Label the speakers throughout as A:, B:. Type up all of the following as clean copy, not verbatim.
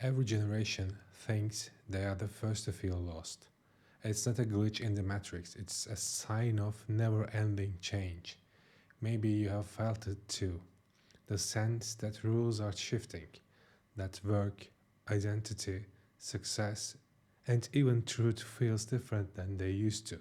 A: Every generation thinks they are the first to feel lost. It's not a glitch in the matrix, it's a sign of never ending change. Maybe you have felt it too. The sense that rules are shifting, that work, identity, success, and even truth feels different than they used to.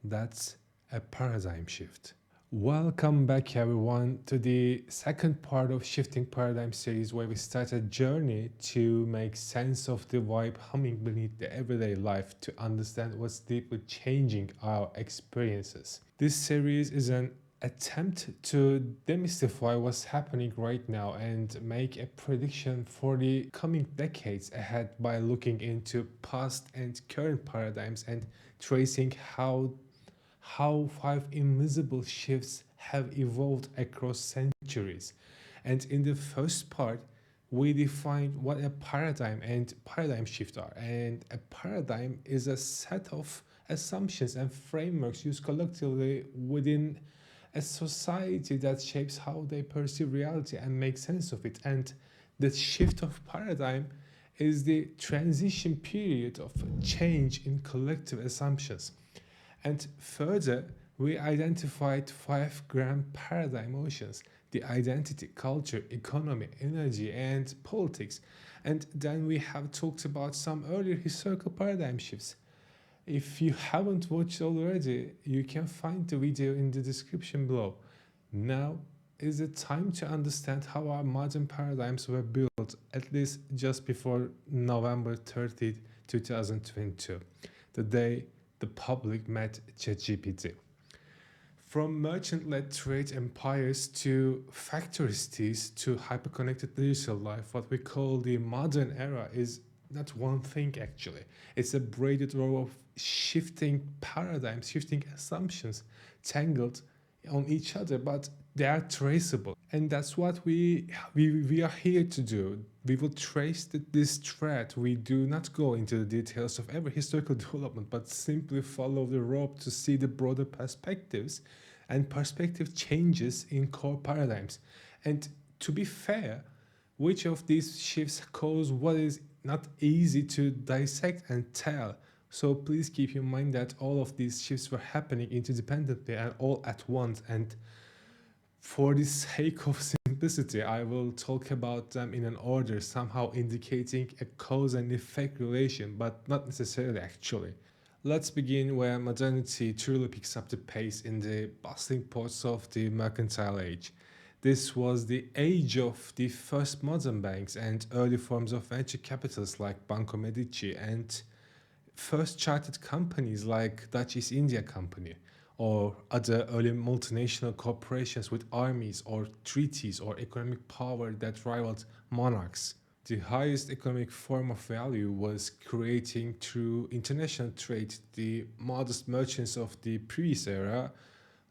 A: That's a paradigm shift. Welcome back, everyone, to the second part of Shifting Paradigm series, where we start a journey to make sense of the vibe humming beneath the everyday life to understand what's deeply changing our experiences. This series is an attempt to demystify what's happening right now and make a prediction for the coming decades ahead by looking into past and current paradigms and tracing how five invisible shifts have evolved across centuries. And in the first part, we defined what a paradigm and paradigm shift are. And a paradigm is a set of assumptions and frameworks used collectively within a society that shapes how they perceive reality and make sense of it. And the shift of paradigm is the transition period of change in collective assumptions. And further, we identified five grand paradigm oceans: the identity, culture, economy, energy, and politics. And then we have talked about some earlier historical paradigm shifts. If you haven't watched already, you can find the video in the description below. Now is the time to understand how our modern paradigms were built, at least just before November 30th, 2022, the day the public met ChatGPT. From merchant-led trade empires to factory cities to hyperconnected digital life, what we call the modern era is not one thing actually. It's a braided row of shifting paradigms, shifting assumptions, tangled on each other, but they are traceable. And that's what we are here to do. We will trace this thread. We do not go into the details of every historical development, but simply follow the rope to see the broader perspectives and perspective changes in core paradigms. And to be fair, which of these shifts cause what is not easy to dissect and tell. So please keep in mind that all of these shifts were happening interdependently and all at once. And for the sake of simplicity, I will talk about them in an order, somehow indicating a cause and effect relation, but not necessarily actually. Let's begin where modernity truly picks up the pace in the bustling ports of the Mercantile Age. This was the age of the first modern banks and early forms of venture capitals like Banco Medici and first chartered companies like Dutch East India Company or other early multinational corporations with armies or treaties or economic power that rivaled monarchs. The highest economic form of value was creating through international trade. The modest merchants of the previous era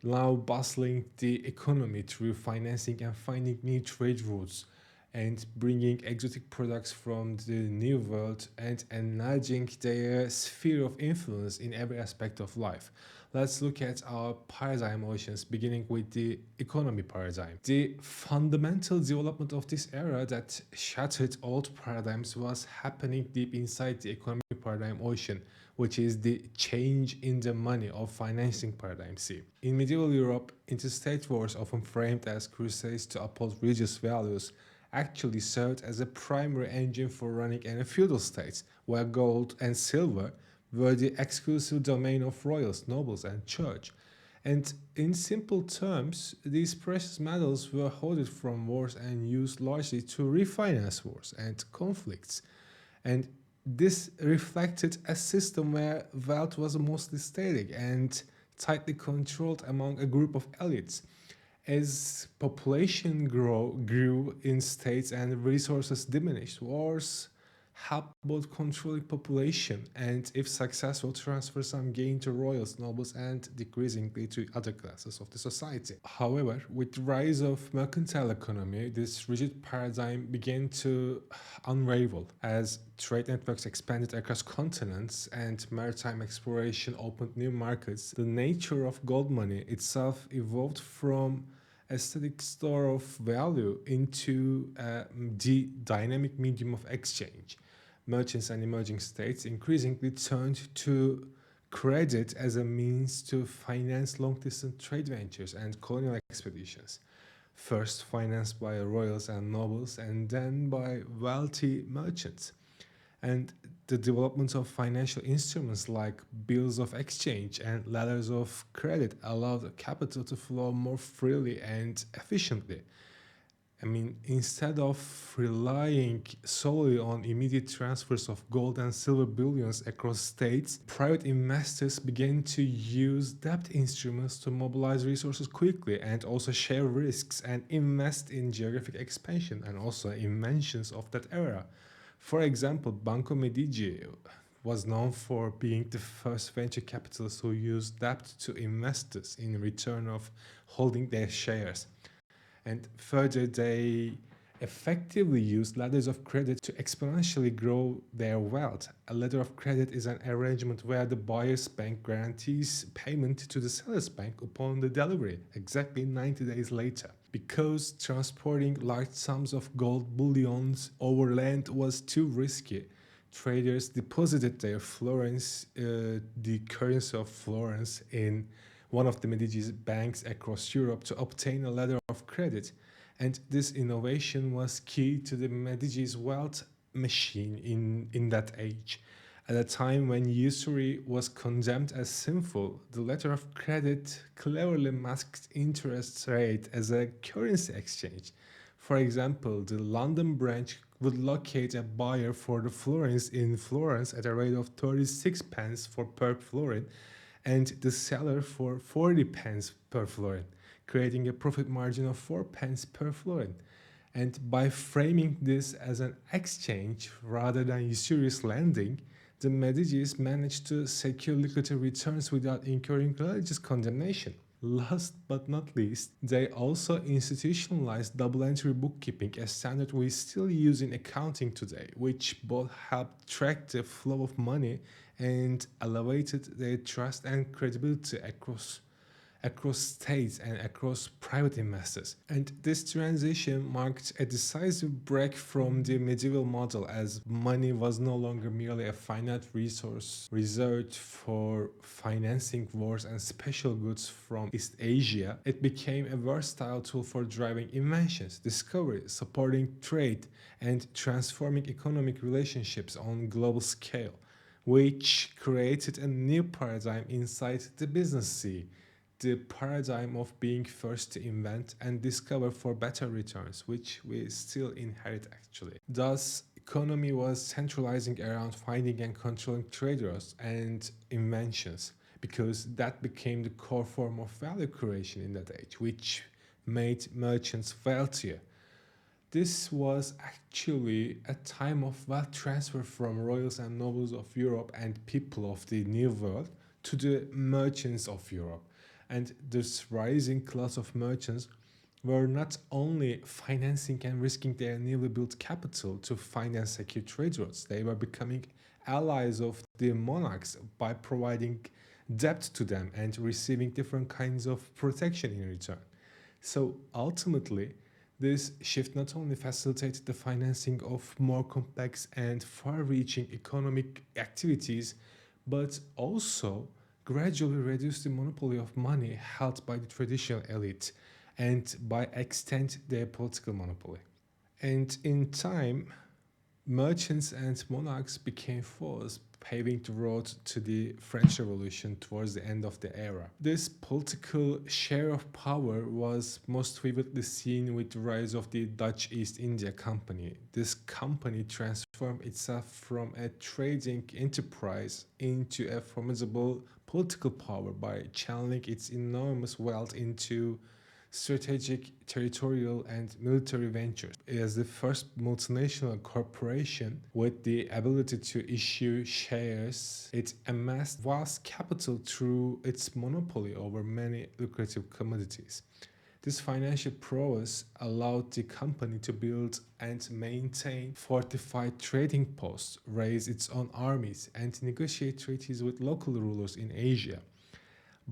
A: now bustling the economy through financing and finding new trade routes and bringing exotic products from the new world and enlarging their sphere of influence in every aspect of life. Let's look at our paradigm oceans, beginning with the economy paradigm. The fundamental development of this era that shattered old paradigms was happening deep inside the economy paradigm ocean, which is the change in the money or financing paradigm. See, in medieval Europe, interstate wars, often framed as crusades to uphold religious values, actually served as a primary engine for running any feudal states, where gold and silver were the exclusive domain of royals, nobles, and church. And in simple terms, these precious metals were hoarded from wars and used largely to refinance wars and conflicts. And this reflected a system where wealth was mostly static and tightly controlled among a group of elites. As population grew in states and resources diminished, wars helped both controlling population and, if successful, transfer some gain to royals, nobles, and decreasingly to other classes of the society. However, with the rise of mercantile economy, this rigid paradigm began to unravel as trade networks expanded across continents and maritime exploration opened new markets. The nature of gold money itself evolved from aesthetic store of value into the dynamic medium of exchange. Merchants and emerging states increasingly turned to credit as a means to finance long distance trade ventures and colonial expeditions, first financed by royals and nobles and then by wealthy merchants. And the development of financial instruments like bills of exchange and letters of credit allowed capital to flow more freely and efficiently. I mean, instead of relying solely on immediate transfers of gold and silver bullions across states, private investors began to use debt instruments to mobilize resources quickly and also share risks and invest in geographic expansion and also inventions of that era. For example, Banco Medici was known for being the first venture capitalist who used debt to investors in return of holding their shares. And further, they effectively use letters of credit to exponentially grow their wealth. A letter of credit is an arrangement where the buyer's bank guarantees payment to the seller's bank upon the delivery, exactly 90 days later. Because transporting large sums of gold bullions over land was too risky, traders deposited their florins, the currency of Florence, in one of the Medici's banks across Europe to obtain a letter of credit. And this innovation was key to the Medici's wealth machine in that age. At a time when usury was condemned as sinful, the letter of credit cleverly masked interest rate as a currency exchange. For example, the London branch would locate a buyer for the florins in Florence at a rate of 36 pence for per florin and the seller for 40 pence per florin, creating a profit margin of 4 pence per florin. And by framing this as an exchange rather than usurious lending, the Medicis managed to secure lucrative returns without incurring religious condemnation. Last but not least, they also institutionalized double entry bookkeeping, a standard we still use in accounting today, which both helped track the flow of money and elevated their trust and credibility across states and across private investors. And this transition marked a decisive break from the medieval model as money was no longer merely a finite resource reserved for financing wars and special goods from East Asia. It became a versatile tool for driving inventions, discovery, supporting trade, and transforming economic relationships on global scale, which created a new paradigm inside the business sea, the paradigm of being first to invent and discover for better returns, which we still inherit actually. Thus, economy was centralizing around finding and controlling trade routes and inventions, because that became the core form of value creation in that age, which made merchants wealthier. This was actually a time of wealth transfer from royals and nobles of Europe and people of the New World to the merchants of Europe. And this rising class of merchants were not only financing and risking their newly built capital to finance secure trade routes, they were becoming allies of the monarchs by providing debt to them and receiving different kinds of protection in return. So ultimately, this shift not only facilitated the financing of more complex and far reaching economic activities, but also gradually reduced the monopoly of money held by the traditional elite and by extent their political monopoly. And in time, merchants and monarchs became foes, paving the road to the French Revolution towards the end of the era. This political share of power was most vividly seen with the rise of the Dutch East India Company. This company transformed itself from a trading enterprise into a formidable political power by channeling its enormous wealth into strategic, territorial, and military ventures. As the first multinational corporation with the ability to issue shares, it amassed vast capital through its monopoly over many lucrative commodities. This financial prowess allowed the company to build and maintain fortified trading posts, raise its own armies, and negotiate treaties with local rulers in Asia.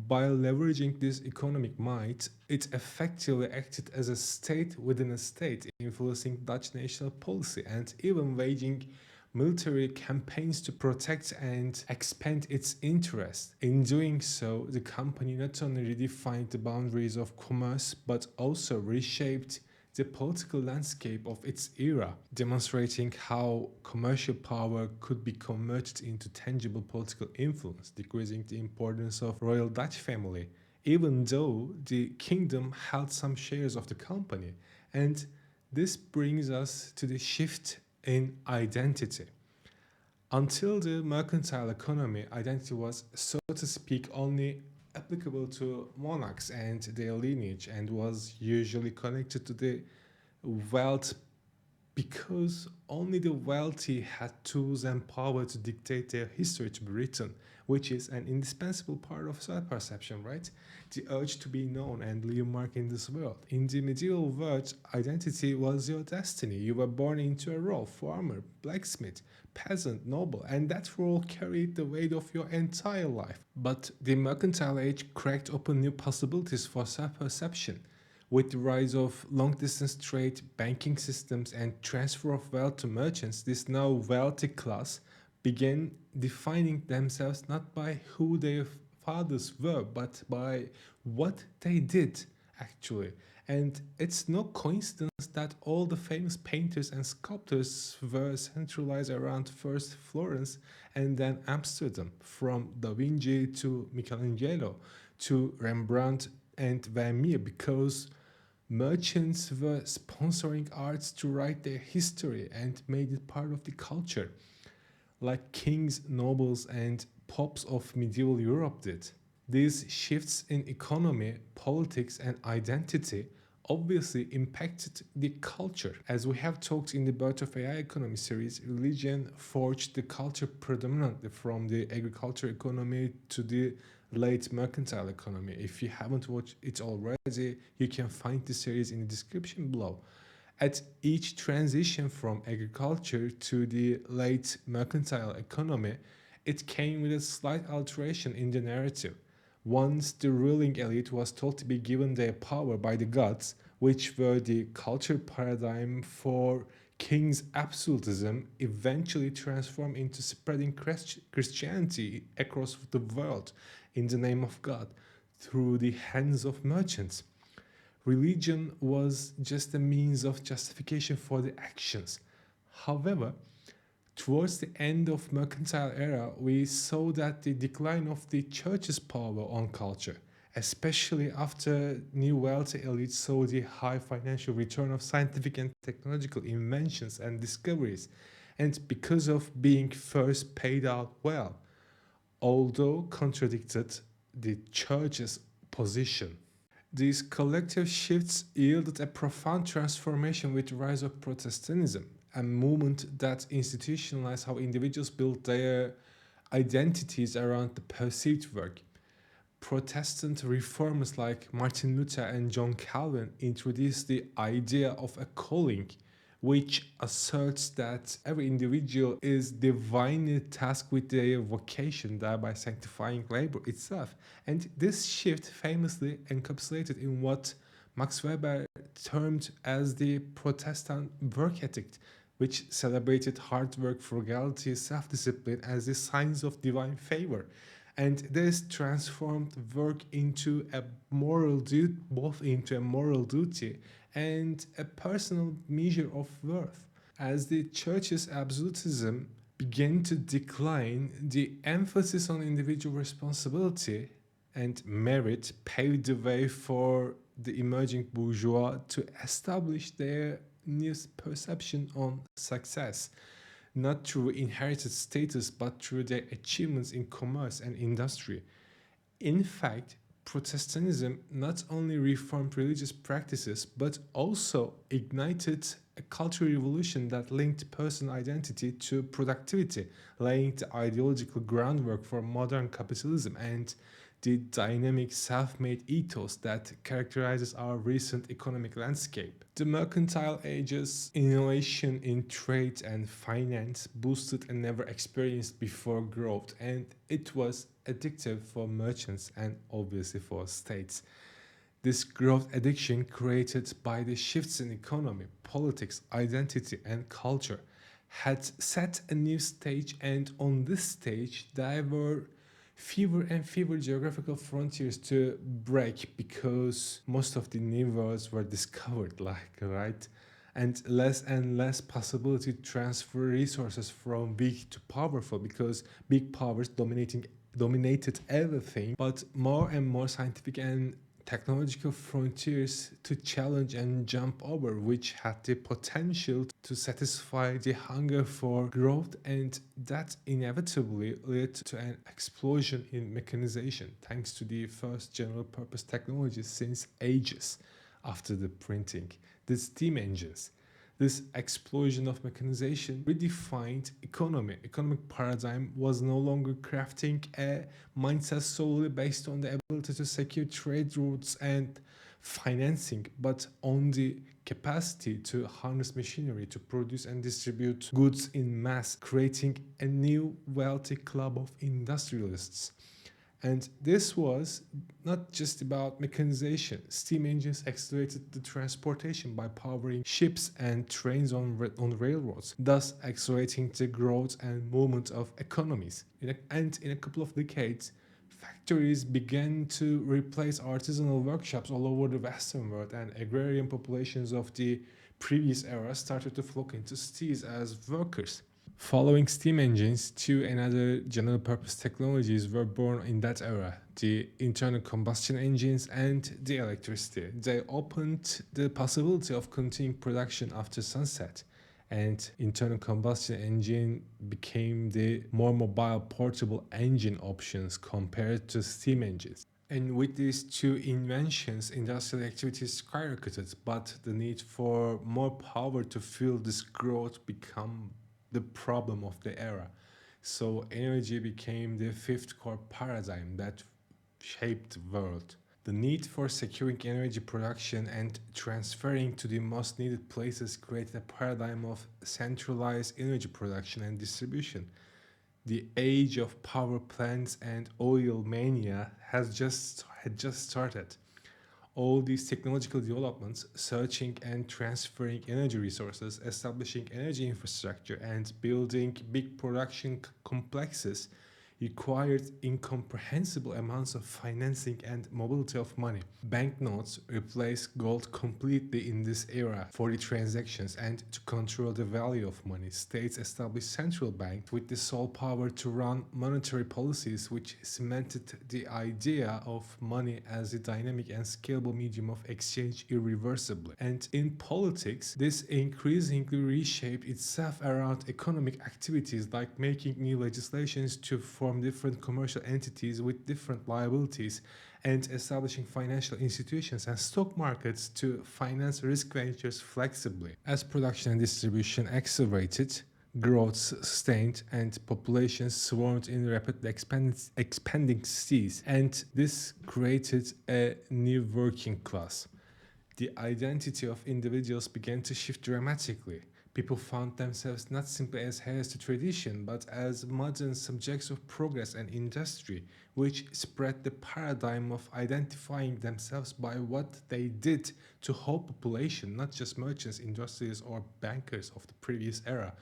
A: By leveraging this economic might, it effectively acted as a state within a state, influencing Dutch national policy and even waging military campaigns to protect and expand its interests. In doing so, the company not only redefined the boundaries of commerce but also reshaped the political landscape of its era, demonstrating how commercial power could be converted into tangible political influence, decreasing the importance of royal Dutch family, even though the kingdom held some shares of the company. And this brings us to the shift in identity. Until the mercantile economy, identity was, so to speak, only applicable to monarchs and their lineage and was usually connected to the wealth because only the wealthy had tools and power to dictate their history to be written, which is an indispensable part of self-perception, right? The urge to be known and leave a mark in this world. In the medieval world, identity was your destiny. You were born into a role, farmer, blacksmith, peasant, noble, and that role carried the weight of your entire life. But the mercantile age cracked open new possibilities for self-perception. With the rise of long-distance trade, banking systems, and transfer of wealth to merchants, this now wealthy class began defining themselves not by who their fathers were, but by what they did, actually. And it's no coincidence that all the famous painters and sculptors were centralized around first Florence and then Amsterdam, from Da Vinci to Michelangelo to Rembrandt and Vermeer, because merchants were sponsoring arts to write their history and made it part of the culture, like kings, nobles, and popes of medieval Europe did. These shifts in economy, politics, and identity obviously impacted the culture. As we have talked in the Birth of AI economy series, religion forged the culture predominantly from the agriculture economy to the late mercantile economy. If you haven't watched it already, you can find the series in the description below. At each transition from agriculture to the late mercantile economy, it came with a slight alteration in the narrative. Once the ruling elite was told to be given their power by the gods, which were the culture paradigm for king's absolutism, eventually transformed into spreading Christianity across the world in the name of God through the hands of merchants. Religion was just a means of justification for the actions. However, towards the end of mercantile era, we saw that the decline of the church's power on culture, especially after new wealthy elites saw the high financial return of scientific and technological inventions and discoveries, and because of being first paid out well, although contradicted the church's position. These collective shifts yielded a profound transformation with the rise of Protestantism, a movement that institutionalized how individuals built their identities around the perceived work. Protestant reformers like Martin Luther and John Calvin introduced the idea of a calling, which asserts that every individual is divinely tasked with their vocation, thereby sanctifying labor itself. And this shift famously encapsulated in what Max Weber termed as the Protestant work ethic, which celebrated hard work, frugality, self-discipline as the signs of divine favor. And this transformed work into a moral duty, both into a moral duty and a personal measure of worth. As the church's absolutism began to decline, the emphasis on individual responsibility and merit paved the way for the emerging bourgeois to establish their new perception on success, not through inherited status but through their achievements in commerce and industry. In fact, Protestantism not only reformed religious practices but also ignited a cultural revolution that linked personal identity to productivity, laying the ideological groundwork for modern capitalism and the dynamic self-made ethos that characterizes our recent economic landscape. The Mercantile Age's innovation in trade and finance boosted a never experienced before growth, and it was addictive for merchants and obviously for states. This growth addiction created by the shifts in economy, politics, identity, and culture had set a new stage, and on this stage, there were fewer and fewer geographical frontiers to break because most of the new worlds were discovered, like, right? And less possibility to transfer resources from weak to powerful because big powers dominated everything, but more and more scientific and technological frontiers to challenge and jump over, which had the potential to satisfy the hunger for growth, and that inevitably led to an explosion in mechanization thanks to the first general purpose technologies since ages after the printing, the steam engines. This explosion of mechanization redefined economy. Economic paradigm was no longer crafting a mindset solely based on the ability to secure trade routes and financing, but on the capacity to harness machinery to produce and distribute goods in mass, creating a new wealthy club of industrialists. And this was not just about mechanization. Steam engines accelerated the transportation by powering ships and trains on railroads, thus accelerating the growth and movement of economies. And in a couple of decades, factories began to replace artisanal workshops all over the Western world, and agrarian populations of the previous era started to flock into cities as workers. Following steam engines, two another general purpose technologies were born in that era, the internal combustion engines and the electricity. They opened the possibility of continuing production after sunset, and internal combustion engine became the more mobile portable engine options compared to steam engines. And with these two inventions, industrial activities skyrocketed, but the need for more power to fuel this growth became the problem of the era. So energy became the fifth core paradigm that shaped the world. The need for securing energy production and transferring to the most needed places created a paradigm of centralized energy production and distribution. The age of power plants and oil mania had just started. All these technological developments, searching and transferring energy resources, establishing energy infrastructure, and building big production complexes required incomprehensible amounts of financing and mobility of money. Banknotes replaced gold completely in this era for the transactions, and to control the value of money, states established central banks with the sole power to run monetary policies, which cemented the idea of money as a dynamic and scalable medium of exchange irreversibly. And in politics, this increasingly reshaped itself around economic activities like making new legislations to form different commercial entities with different liabilities, and establishing financial institutions and stock markets to finance risk ventures flexibly. As production and distribution accelerated, growth sustained, and populations swarmed in rapidly expanding cities, and this created a new working class. The identity of individuals began to shift dramatically. People found themselves not simply as heirs to tradition, but as modern subjects of progress and industry, which spread the paradigm of identifying themselves by what they did to whole population, not just merchants, industrialists, or bankers of the previous era.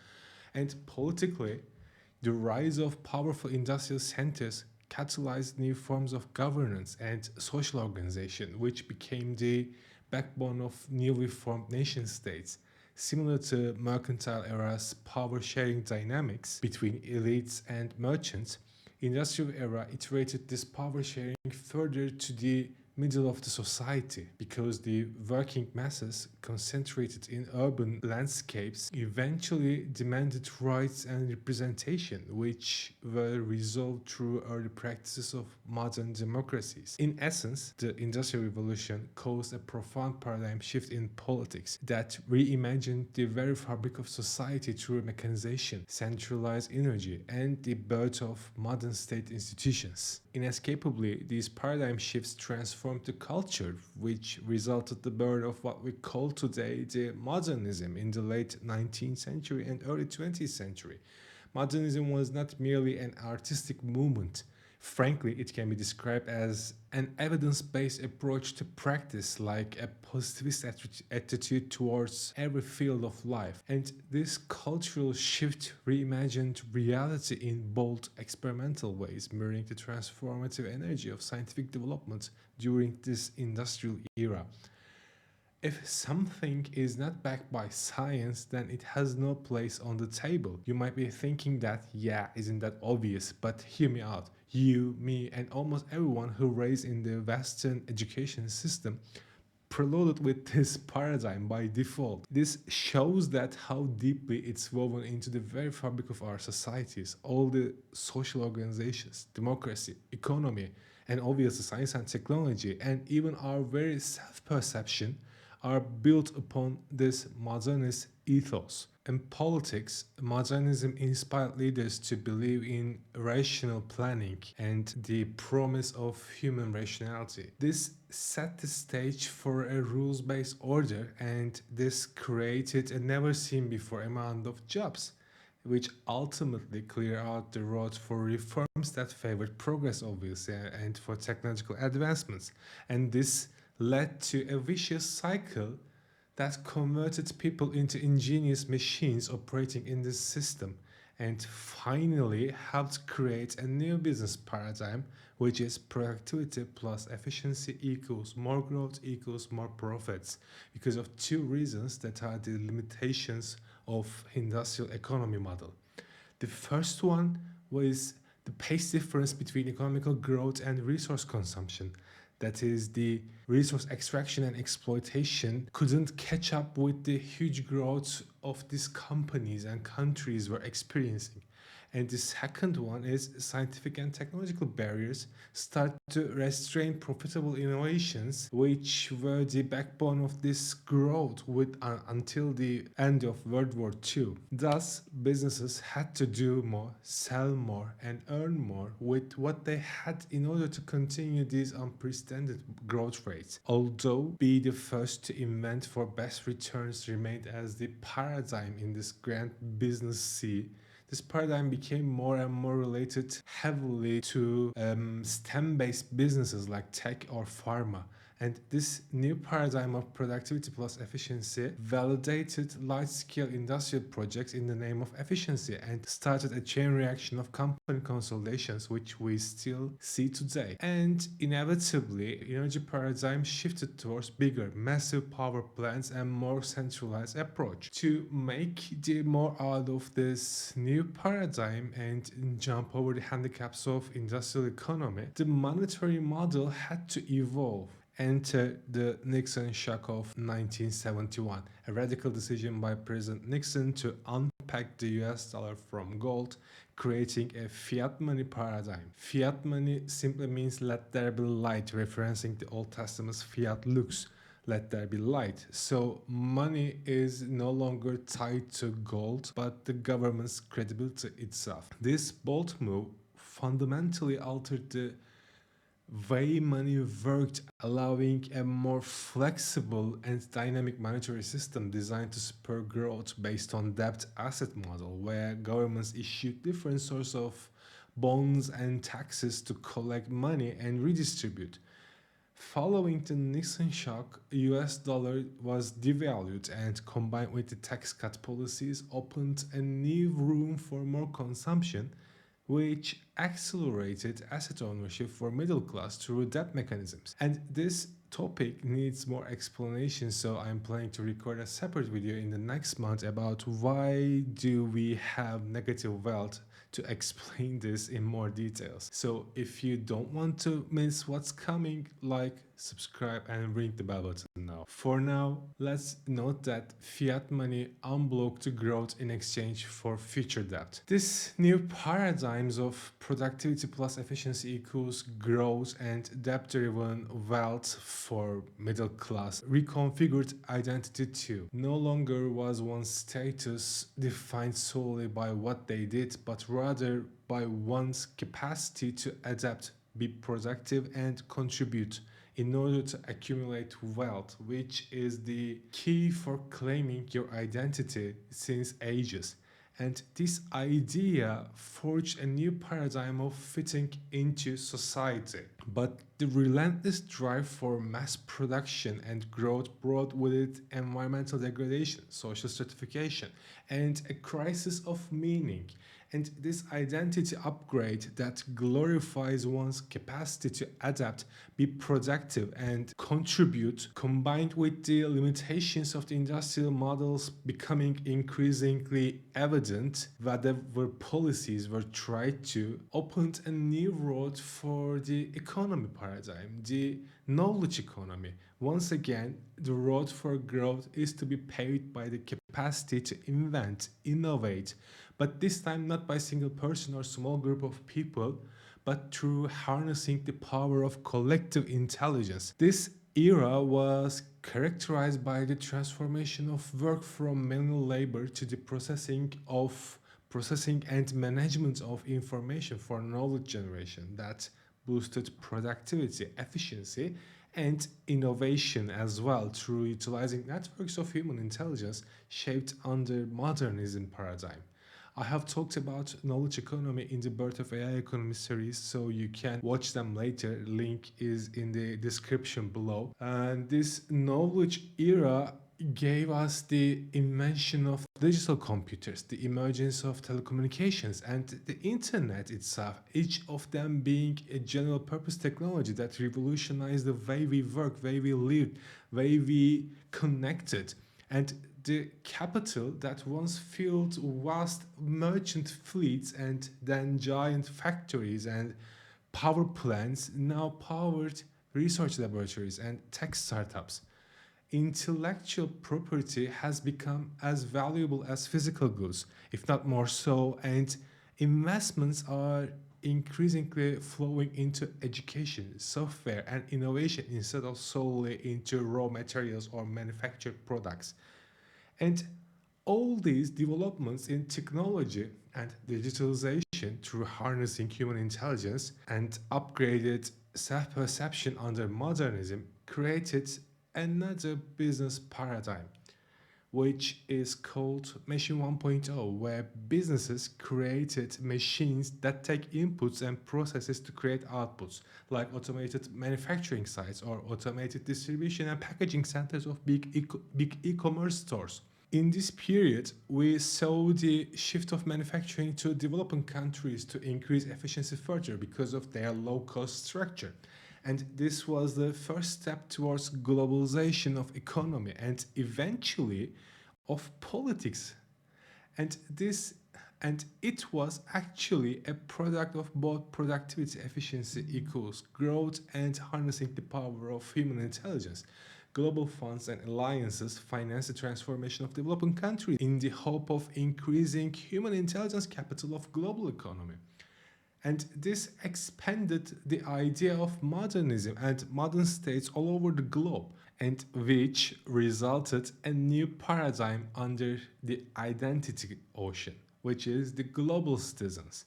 A: And politically, the rise of powerful industrial centers catalyzed new forms of governance and social organization, which became the backbone of newly formed nation states. Similar to mercantile era's power sharing dynamics between elites and merchants, industrial era iterated this power sharing further to the middle of the society because the working masses concentrated in urban landscapes eventually demanded rights and representation, which were resolved through early practices of modern democracies. In essence, the Industrial Revolution caused a profound paradigm shift in politics that reimagined the very fabric of society through mechanization, centralized energy, and the birth of modern state institutions. Inescapably, these paradigm shifts transformed the culture, which resulted the birth of what we call today the Modernism in the late 19th century and early 20th century. Modernism was not merely an artistic movement Frankly, it can be described as an evidence based approach to practice, like a positivist attitude towards every field of life. And this cultural shift reimagined reality in bold, experimental ways, mirroring the transformative energy of scientific development during this industrial era. If something is not backed by science, then it has no place on the table. You might be thinking that, yeah, isn't that obvious? But hear me out. You, me, and almost everyone who raised in the Western education system preloaded with this paradigm by default. This shows that how deeply it's woven into the very fabric of our societies, all the social organizations, democracy, economy, and obviously science and technology, and even our very self-perception are built upon this modernist ethos. In politics, modernism inspired leaders to believe in rational planning and the promise of human rationality. This set the stage for a rules based order, and this created a never seen before amount of jobs, which ultimately clear out the road for reforms that favored progress, obviously, and for technological advancements. And this led to a vicious cycle that converted people into ingenious machines operating in this system, and finally helped create a new business paradigm, which is productivity plus efficiency equals more growth equals more profits, because of two reasons that are the limitations of industrial economy model. The first one was the pace difference between economical growth and resource consumption. That is, the resource extraction and exploitation couldn't catch up with the huge growth of these companies and countries were experiencing. And the second one is scientific and technological barriers start to restrain profitable innovations, which were the backbone of this growth until the end of World War II. Thus, businesses had to do more, sell more, and earn more with what they had in order to continue these unprecedented growth rates. Although be the first to invent for best returns remained as the paradigm in this grand business sea, this paradigm became more and more related heavily to STEM based businesses like tech or pharma. And this new paradigm of productivity plus efficiency validated large scale industrial projects in the name of efficiency and started a chain reaction of company consolidations, which we still see today. And inevitably, energy paradigm shifted towards bigger, massive power plants and more centralized approach. To make the more out of this new paradigm and jump over the handicaps of industrial economy, the monetary model had to evolve. Enter the Nixon Shock of 1971, a radical decision by President Nixon to unpack the US dollar from gold, creating a fiat money paradigm. Fiat money simply means let there be light, referencing the Old Testament's fiat lux, let there be light. So money is no longer tied to gold, but the government's credibility itself. This bold move fundamentally altered the way money worked, allowing a more flexible and dynamic monetary system designed to spur growth based on debt asset model, where governments issued different sorts of bonds and taxes to collect money and redistribute. Following the Nixon shock, US dollar was devalued and combined with the tax cut policies opened a new room for more consumption, which accelerated asset ownership for middle class through debt mechanisms. And this topic needs more explanation, so I'm planning to record a separate video in the next month about why do we have negative wealth to explain this in more details. So if you don't want to miss what's coming, like, subscribe and ring the bell button now. For now, let's note that fiat money unblocked growth in exchange for future debt. This new paradigms of productivity plus efficiency equals growth and debt-driven wealth for middle class reconfigured identity too. No longer was one's status defined solely by what they did, but rather by one's capacity to adapt, be productive, and contribute in order to accumulate wealth, which is the key for claiming your identity since ages. And this idea forged a new paradigm of fitting into society. But the relentless drive for mass production and growth brought with it environmental degradation, social stratification, and a crisis of meaning. And this identity upgrade that glorifies one's capacity to adapt, be productive, and contribute, combined with the limitations of the industrial models becoming increasingly evident, whatever policies were tried to, opened a new road for the economy paradigm, the knowledge economy. Once again, the road for growth is to be paved by the capacity to invent, innovate, but this time not by a single person or small group of people, but through harnessing the power of collective intelligence. This era was characterized by the transformation of work from manual labor to the processing and management of information for knowledge generation that boosted productivity, efficiency, and innovation as well through utilizing networks of human intelligence shaped under modernism paradigm. I have talked about knowledge economy in the Birth of AI Economy series, so you can watch them later. Link is in the description below. And this knowledge era gave us the invention of digital computers, the emergence of telecommunications, and the internet itself, each of them being a general purpose technology that revolutionized the way we work, way we live, way we connected. And the capital that once fueled vast merchant fleets and then giant factories and power plants now powered research laboratories and tech startups. Intellectual property has become as valuable as physical goods, if not more so, and investments are increasingly flowing into education, software, and innovation instead of solely into raw materials or manufactured products. And all these developments in technology and digitalization through harnessing human intelligence and upgraded self perception under modernism created another business paradigm, which is called Machine 1.0, where businesses created machines that take inputs and processes to create outputs, like automated manufacturing sites or automated distribution and packaging centers of big e-commerce stores. In this period, we saw the shift of manufacturing to developing countries to increase efficiency further because of their low-cost structure. And this was the first step towards globalization of economy and eventually of politics. And this and it was actually a product of both productivity efficiency equals growth and harnessing the power of human intelligence. Global funds and alliances finance the transformation of developing countries in the hope of increasing human intelligence capital of global economy. And this expanded the idea of modernism and modern states all over the globe, and which resulted a new paradigm under the identity ocean, which is the global citizens.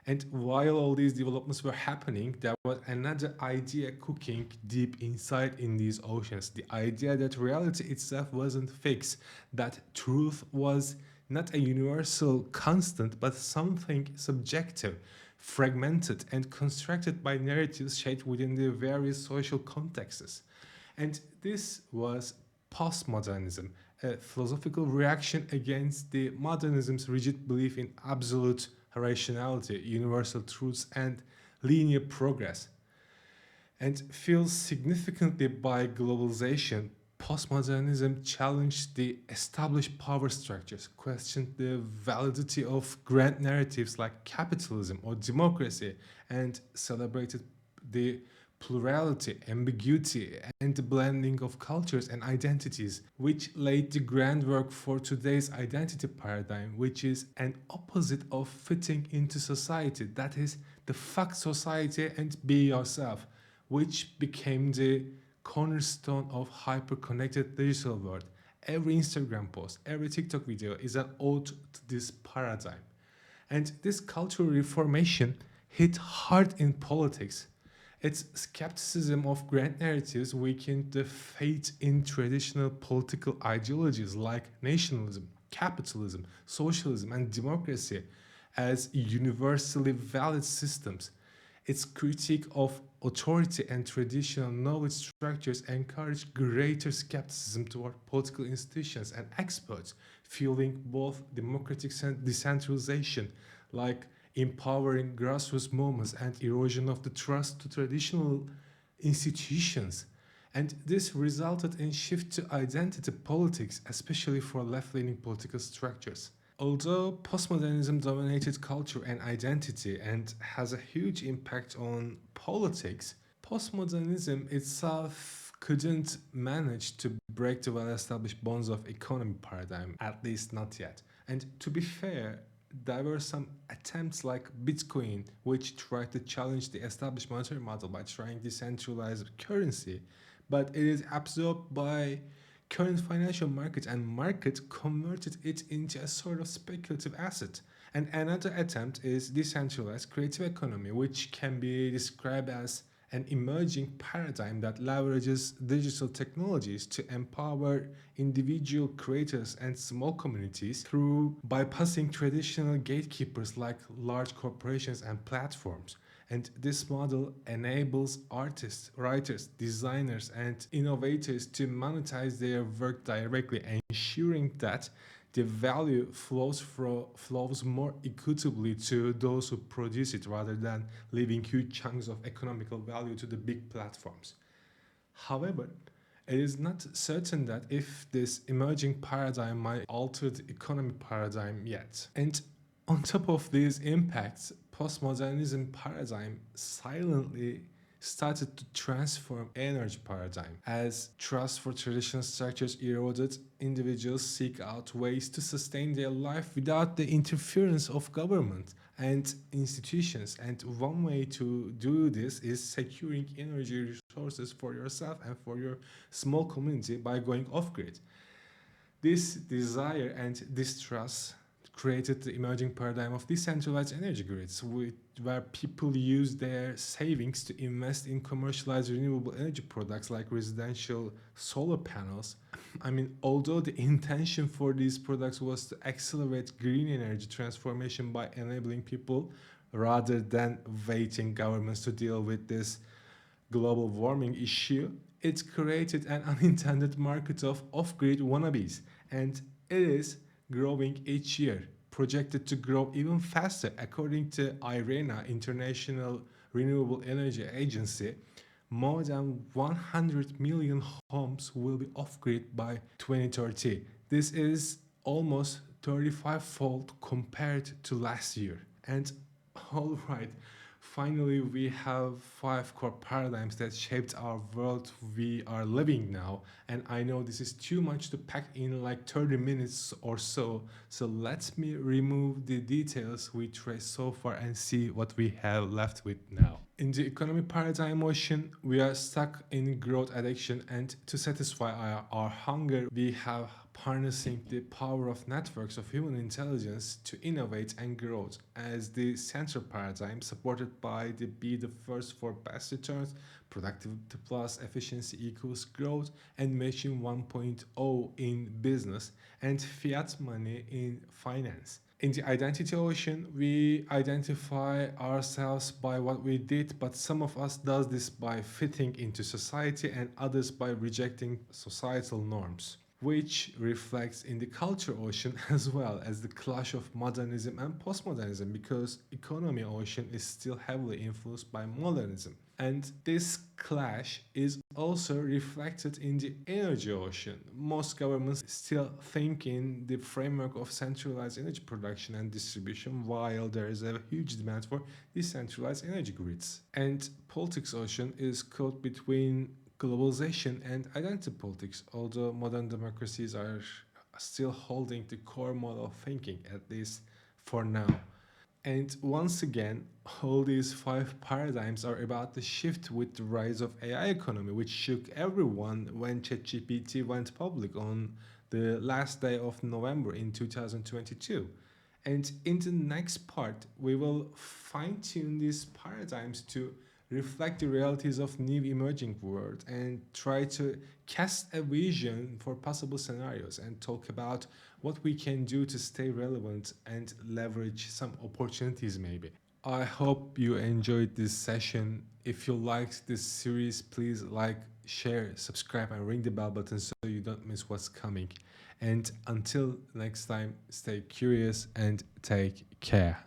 A: And while all these developments were happening, there was another idea cooking deep inside in these oceans. The idea that reality itself wasn't fixed, that truth was not a universal constant, but something subjective, fragmented, and constructed by narratives shaped within the various social contexts. And this was postmodernism, a philosophical reaction against the modernism's rigid belief in absolute rationality, universal truths, and linear progress. And fueled significantly by globalization, postmodernism challenged the established power structures, questioned the validity of grand narratives like capitalism or democracy, and celebrated the plurality, ambiguity, and the blending of cultures and identities, which laid the groundwork for today's identity paradigm, which is an opposite of fitting into society, that is, the fuck society and be yourself, which became the cornerstone of hyper-connected digital world. Every Instagram post, every TikTok video is an ode to this paradigm. And this cultural reformation hit hard in politics. Its skepticism of grand narratives weakened the faith in traditional political ideologies like nationalism, capitalism, socialism, and democracy as universally valid systems. Its critique of authority and traditional knowledge structures encouraged greater skepticism toward political institutions and experts, fueling both democratic decentralization, like empowering grassroots movements, and erosion of the trust to traditional institutions. And this resulted in shift to identity politics, especially for left-leaning political structures. Although postmodernism dominated culture and identity and has a huge impact on politics, postmodernism itself couldn't manage to break the well-established bonds of economy paradigm, at least not yet. And to be fair, there were some attempts like Bitcoin, which tried to challenge the established monetary model by trying decentralized currency, but it is absorbed by current financial market and market converted it into a sort of speculative asset. And another attempt is decentralized creative economy, which can be described as an emerging paradigm that leverages digital technologies to empower individual creators and small communities through bypassing traditional gatekeepers like large corporations and platforms. And this model enables artists, writers, designers, and innovators to monetize their work directly, ensuring that the value flows more equitably to those who produce it rather than leaving huge chunks of economical value to the big platforms. However, it is not certain that if this emerging paradigm might alter the economy paradigm yet. And on top of these impacts, postmodernism paradigm silently started to transform energy paradigm. As trust for traditional structures eroded, individuals seek out ways to sustain their life without the interference of government and institutions. And one way to do this is securing energy resources for yourself and for your small community by going off grid. This desire and distrust created the emerging paradigm of decentralized energy grids, where people use their savings to invest in commercialized renewable energy products like residential solar panels. I mean, although the intention for these products was to accelerate green energy transformation by enabling people rather than waiting governments to deal with this global warming issue, it created an unintended market of off-grid wannabes, and it is growing each year, projected to grow even faster. According to IRENA, International Renewable Energy Agency, more than 100 million homes will be off-grid by 2030. This is almost 35-fold compared to last year. And all right, finally, we have five core paradigms that shaped our world we are living now. And I know this is too much to pack in like 30 minutes or so. So let me remove the details we traced so far and see what we have left with now. In the economy paradigm motion, we are stuck in growth addiction, and to satisfy our hunger, we have harnessing the power of networks of human intelligence to innovate and grow as the central paradigm supported by the be the first for best returns, productivity plus efficiency equals growth, and machine 1.0 in business, and fiat money in finance. In the identity ocean, we identify ourselves by what we did, but some of us does this by fitting into society and others by rejecting societal norms, which reflects in the culture ocean as well as the clash of modernism and postmodernism, because economy ocean is still heavily influenced by modernism. And this clash is also reflected in the energy ocean. Most governments still think in the framework of centralized energy production and distribution, while there is a huge demand for decentralized energy grids. And politics ocean is caught between globalization and identity politics, although modern democracies are still holding the core model of thinking, at least for now. And once again, all these five paradigms are about the shift with the rise of AI economy, which shook everyone when ChatGPT went public on the last day of November in 2022. And in the next part, we will fine tune these paradigms to reflect the realities of new emerging world, and try to cast a vision for possible scenarios and talk about what we can do to stay relevant and leverage some opportunities maybe. I hope you enjoyed this session. If you liked this series, please like, share, subscribe, and ring the bell button so you don't miss what's coming. And until next time, stay curious and take care.